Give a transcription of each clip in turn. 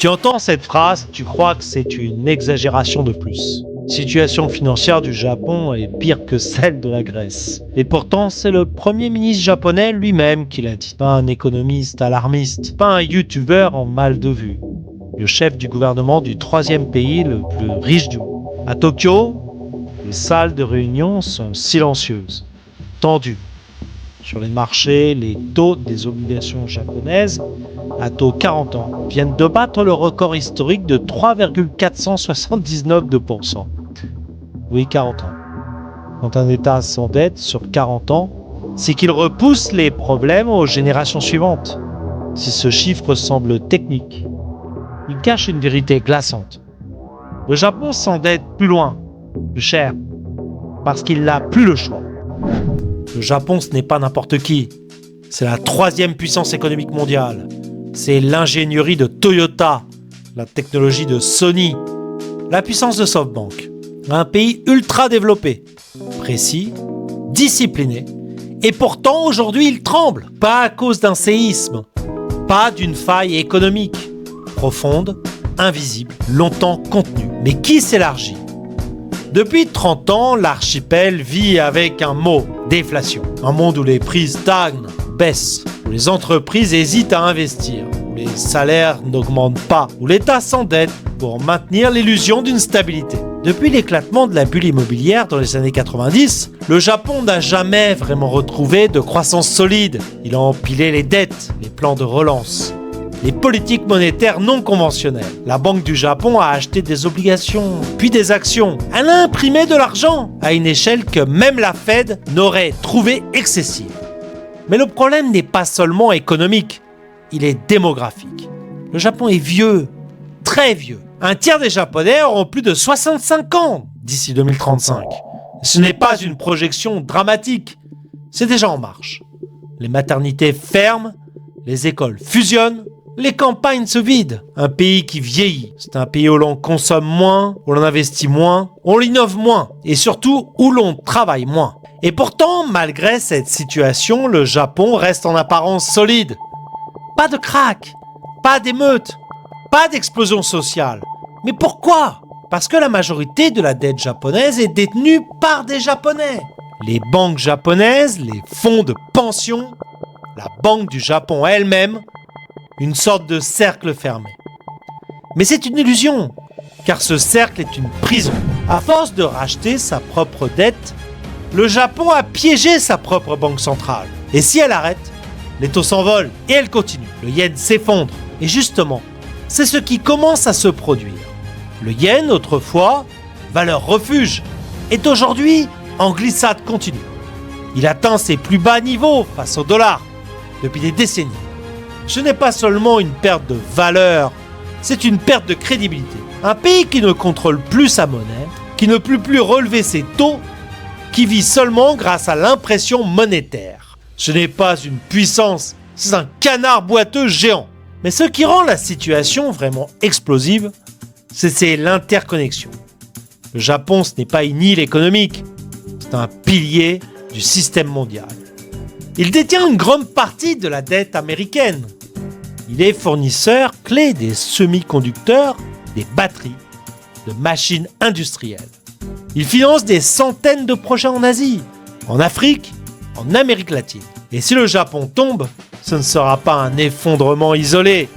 Tu entends cette phrase, tu crois que c'est une exagération de plus. La situation financière du Japon est pire que celle de la Grèce. Et pourtant, c'est le premier ministre japonais lui-même qui l'a dit. Pas un économiste alarmiste, pas un youtubeur en mal de vue. Le chef du gouvernement du troisième pays le plus riche du monde. À Tokyo, les salles de réunion sont silencieuses, tendues. Sur les marchés, les taux des obligations japonaises à taux 40 ans viennent de battre le record historique de 3,479%. Oui, 40 ans. Quand un État s'endette sur 40 ans, c'est qu'il repousse les problèmes aux générations suivantes. Si ce chiffre semble technique, il cache une vérité glaçante. Le Japon s'endette plus loin, plus cher, parce qu'il n'a plus le choix. Le Japon, ce n'est pas n'importe qui. C'est la troisième puissance économique mondiale. C'est l'ingénierie de Toyota, la technologie de Sony, la puissance de SoftBank. Un pays ultra développé, précis, discipliné. Et pourtant, aujourd'hui, il tremble. Pas à cause d'un séisme, pas d'une faille économique. Profonde, invisible, longtemps contenue, mais qui s'élargit. Depuis 30 ans, l'archipel vit avec un mot, déflation. Un monde où les prix stagnent, baissent, où les entreprises hésitent à investir, où les salaires n'augmentent pas, où l'État s'endette pour maintenir l'illusion d'une stabilité. Depuis l'éclatement de la bulle immobilière dans les années 90, le Japon n'a jamais vraiment retrouvé de croissance solide. Il a empilé les dettes, les plans de relance, les politiques monétaires non conventionnelles. La Banque du Japon a acheté des obligations, puis des actions. Elle a imprimé de l'argent à une échelle que même la Fed n'aurait trouvée excessive. Mais le problème n'est pas seulement économique, il est démographique. Le Japon est vieux, très vieux. Un tiers des Japonais auront plus de 65 ans d'ici 2035. Ce n'est pas une projection dramatique, c'est déjà en marche. Les maternités ferment, les écoles fusionnent, les campagnes se vident. Un pays qui vieillit. C'est un pays où l'on consomme moins, où l'on investit moins, où l'on innove moins et surtout où l'on travaille moins. Et pourtant, malgré cette situation, le Japon reste en apparence solide. Pas de crack, pas d'émeutes, pas d'explosion sociale. Mais pourquoi ? Parce que la majorité de la dette japonaise est détenue par des Japonais. Les banques japonaises, les fonds de pension, la Banque du Japon elle-même, une sorte de cercle fermé. Mais c'est une illusion, car ce cercle est une prison. À force de racheter sa propre dette, le Japon a piégé sa propre banque centrale. Et si elle arrête, les taux s'envolent et elle continue. Le yen s'effondre. Et justement, c'est ce qui commence à se produire. Le yen, autrefois, valeur refuge, est aujourd'hui en glissade continue. Il atteint ses plus bas niveaux face au dollar depuis des décennies. Ce n'est pas seulement une perte de valeur, c'est une perte de crédibilité. Un pays qui ne contrôle plus sa monnaie, qui ne peut plus relever ses taux, qui vit seulement grâce à l'impression monétaire. Ce n'est pas une puissance, c'est un canard boiteux géant. Mais ce qui rend la situation vraiment explosive, c'est l'interconnexion. Le Japon, ce n'est pas une île économique, c'est un pilier du système mondial. Il détient une grande partie de la dette américaine. Il est fournisseur clé des semi-conducteurs, des batteries, de machines industrielles. Il finance des centaines de projets en Asie, en Afrique, en Amérique latine. Et si le Japon tombe, ce ne sera pas un effondrement isolé,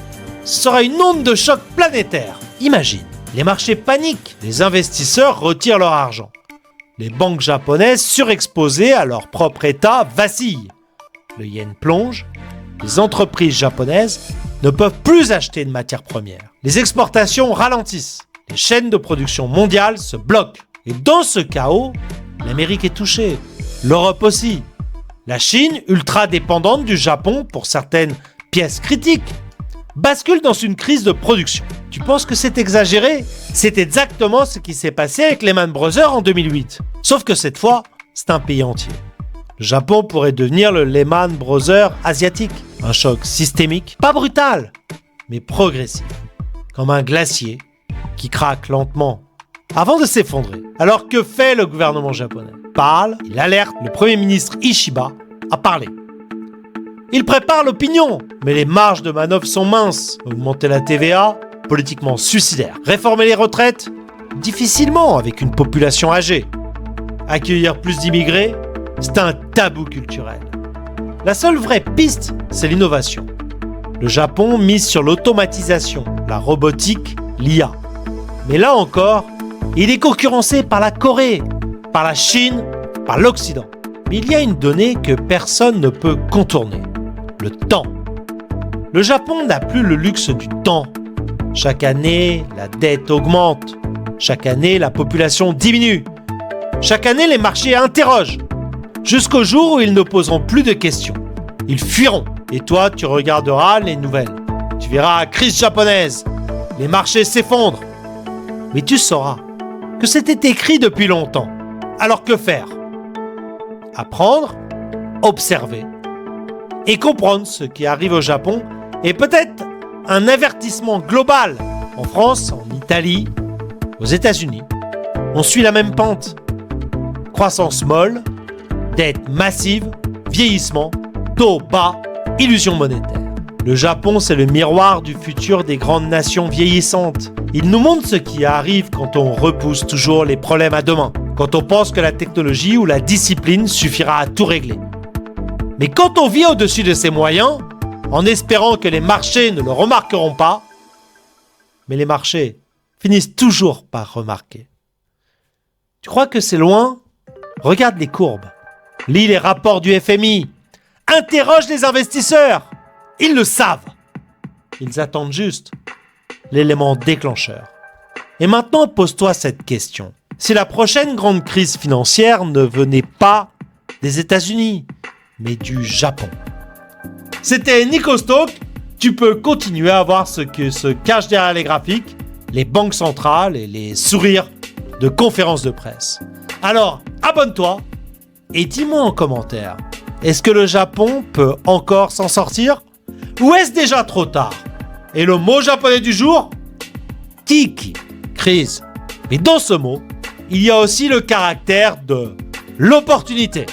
ce sera une onde de choc planétaire. Imagine, les marchés paniquent, les investisseurs retirent leur argent. Les banques japonaises surexposées à leur propre état vacillent. Le yen plonge, les entreprises japonaises ne peuvent plus acheter de matières premières. Les exportations ralentissent, les chaînes de production mondiales se bloquent. Et dans ce chaos, l'Amérique est touchée, l'Europe aussi. La Chine, ultra dépendante du Japon pour certaines pièces critiques, bascule dans une crise de production. Tu penses que c'est exagéré ? C'est exactement ce qui s'est passé avec Lehman Brothers en 2008. Sauf que cette fois, c'est un pays entier. Le Japon pourrait devenir le Lehman Brothers asiatique. Un choc systémique, pas brutal, mais progressif. Comme un glacier qui craque lentement avant de s'effondrer. Alors que fait le gouvernement japonais ? Parle, il alerte le Premier ministre Ishiba à parler. Il prépare l'opinion, mais les marges de manœuvre sont minces. Augmenter la TVA, politiquement suicidaire. Réformer les retraites? Difficilement avec une population âgée. Accueillir plus d'immigrés? C'est un tabou culturel. La seule vraie piste, c'est l'innovation. Le Japon mise sur l'automatisation, la robotique, l'IA. Mais là encore, il est concurrencé par la Corée, par la Chine, par l'Occident. Mais il y a une donnée que personne ne peut contourner. Le temps. Le Japon n'a plus le luxe du temps. Chaque année, la dette augmente. Chaque année, la population diminue. Chaque année, les marchés interrogent. Jusqu'au jour où ils ne poseront plus de questions. Ils fuiront. Et toi, tu regarderas les nouvelles. Tu verras crise japonaise. Les marchés s'effondrent. Mais tu sauras que c'était écrit depuis longtemps. Alors que faire? Apprendre, observer et comprendre ce qui arrive au Japon et peut-être un avertissement global en France, en Italie, aux États-Unis. On suit la même pente. Croissance molle, dette massive, vieillissement, taux bas, illusion monétaire. Le Japon, c'est le miroir du futur des grandes nations vieillissantes. Il nous montre ce qui arrive quand on repousse toujours les problèmes à demain, quand on pense que la technologie ou la discipline suffira à tout régler. Mais quand on vit au-dessus de ses moyens, en espérant que les marchés ne le remarqueront pas, mais les marchés finissent toujours par remarquer. Tu crois que c'est loin? Regarde les courbes. Lis les rapports du FMI. Interroge les investisseurs. Ils le savent. Ils attendent juste l'élément déclencheur. Et maintenant, pose-toi cette question. Si la prochaine grande crise financière ne venait pas des États-Unis, mais du Japon. C'était Nico Stock. Tu peux continuer à voir ce que se cache derrière les graphiques, les banques centrales et les sourires de conférences de presse. Alors, abonne-toi et dis-moi en commentaire, est-ce que le Japon peut encore s'en sortir? Ou est-ce déjà trop tard? Et le mot japonais du jour? Kiki, crise. Mais dans ce mot, il y a aussi le caractère de l'opportunité.